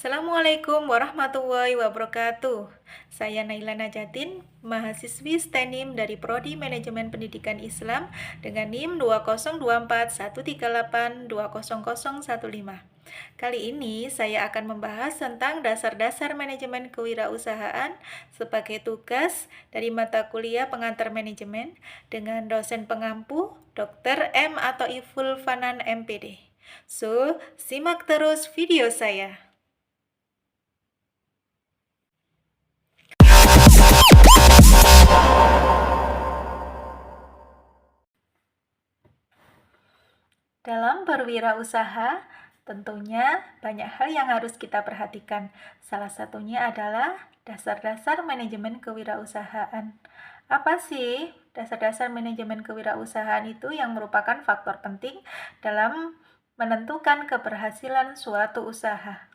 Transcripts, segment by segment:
Assalamualaikum warahmatullahi wabarakatuh. Saya Naila Najatin, mahasiswi STENIM dari Prodi Manajemen Pendidikan Islam dengan NIM 202413820015. Kali ini saya akan membahas tentang dasar-dasar manajemen kewirausahaan sebagai tugas dari mata kuliah pengantar manajemen dengan dosen pengampu Dr. M. atau Iful Fanan MPD. So, simak terus video saya. Dalam berwirausaha, tentunya banyak hal yang harus kita perhatikan. Salah satunya adalah dasar-dasar manajemen kewirausahaan. Apa sih dasar-dasar manajemen kewirausahaan itu yang merupakan faktor penting dalam menentukan keberhasilan suatu usaha?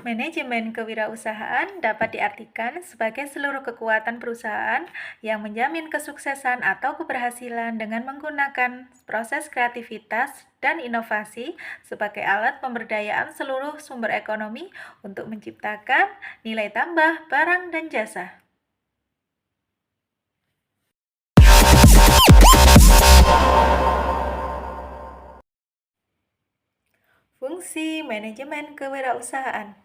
Manajemen kewirausahaan dapat diartikan sebagai seluruh kekuatan perusahaan yang menjamin kesuksesan atau keberhasilan dengan menggunakan proses kreativitas dan inovasi sebagai alat pemberdayaan seluruh sumber ekonomi untuk menciptakan nilai tambah barang dan jasa. Fungsi manajemen kewirausahaan.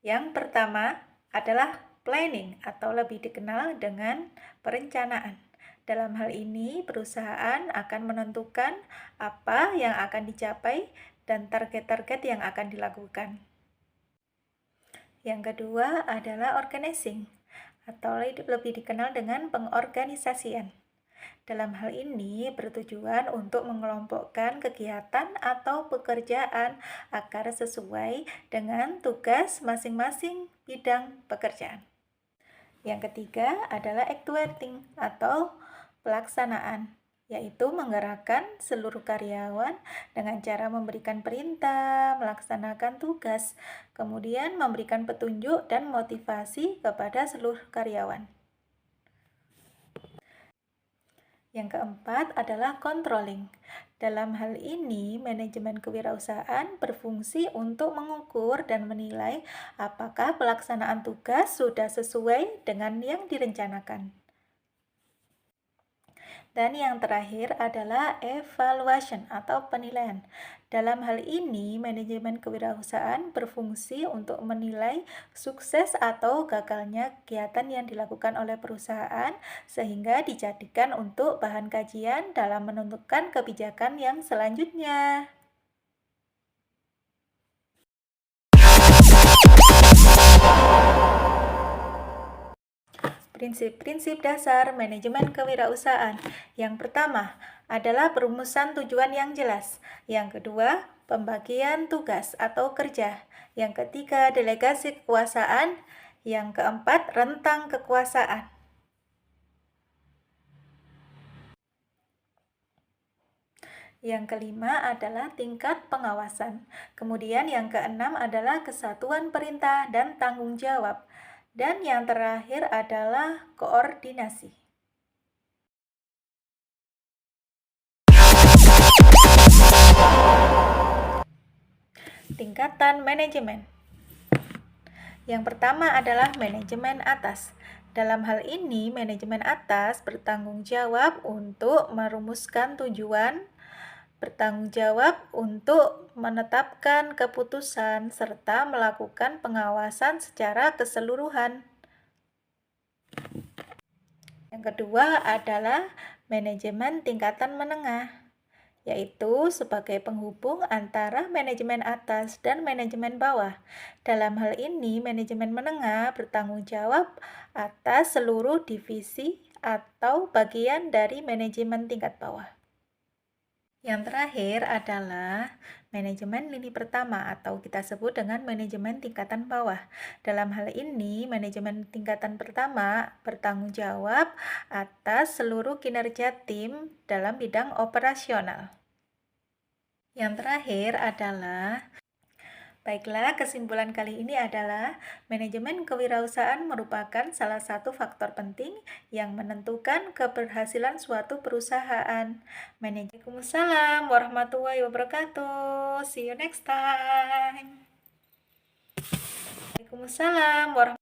Yang pertama adalah planning atau lebih dikenal dengan perencanaan. Dalam hal ini, perusahaan akan menentukan apa yang akan dicapai dan target-target yang akan dilakukan. Yang kedua adalah organizing atau lebih dikenal dengan pengorganisasian. Dalam hal ini bertujuan untuk mengelompokkan kegiatan atau pekerjaan agar sesuai dengan tugas masing-masing bidang pekerjaan. Yang ketiga adalah actuating atau pelaksanaan, yaitu menggerakkan seluruh karyawan dengan cara memberikan perintah, melaksanakan tugas, kemudian memberikan petunjuk dan motivasi kepada seluruh karyawan. Yang keempat adalah controlling. Dalam hal ini, manajemen kewirausahaan berfungsi untuk mengukur dan menilai apakah pelaksanaan tugas sudah sesuai dengan yang direncanakan. Dan yang terakhir adalah evaluation atau penilaian. Dalam hal ini, manajemen kewirausahaan berfungsi untuk menilai sukses atau gagalnya kegiatan yang dilakukan oleh perusahaan sehingga dijadikan untuk bahan kajian dalam menentukan kebijakan yang selanjutnya. Prinsip-prinsip dasar manajemen kewirausahaan. Yang pertama adalah perumusan tujuan yang jelas. Yang kedua, pembagian tugas atau kerja. Yang ketiga, delegasi kekuasaan. Yang keempat, rentang kekuasaan. Yang kelima adalah tingkat pengawasan. Kemudian yang keenam adalah kesatuan perintah dan tanggung jawab. Dan yang terakhir adalah koordinasi. Tingkatan manajemen. Yang pertama adalah manajemen atas. Dalam hal ini, manajemen atas bertanggung jawab untuk merumuskan tujuan, bertanggung jawab untuk menetapkan keputusan, serta melakukan pengawasan secara keseluruhan. Yang kedua adalah manajemen tingkatan menengah, yaitu sebagai penghubung antara manajemen atas dan manajemen bawah. Dalam hal ini, manajemen menengah bertanggung jawab atas seluruh divisi atau bagian dari manajemen tingkat bawah. Yang terakhir adalah manajemen lini pertama atau kita sebut dengan manajemen tingkatan bawah. Dalam hal ini, manajemen tingkatan pertama bertanggung jawab atas seluruh kinerja tim dalam bidang operasional. Yang terakhir adalah Baiklah, kesimpulan kali ini adalah manajemen kewirausahaan merupakan salah satu faktor penting yang menentukan keberhasilan suatu perusahaan. Waalaikumsalam warahmatullahi wabarakatuh. See you next time. Waalaikumsalam warahmatullahi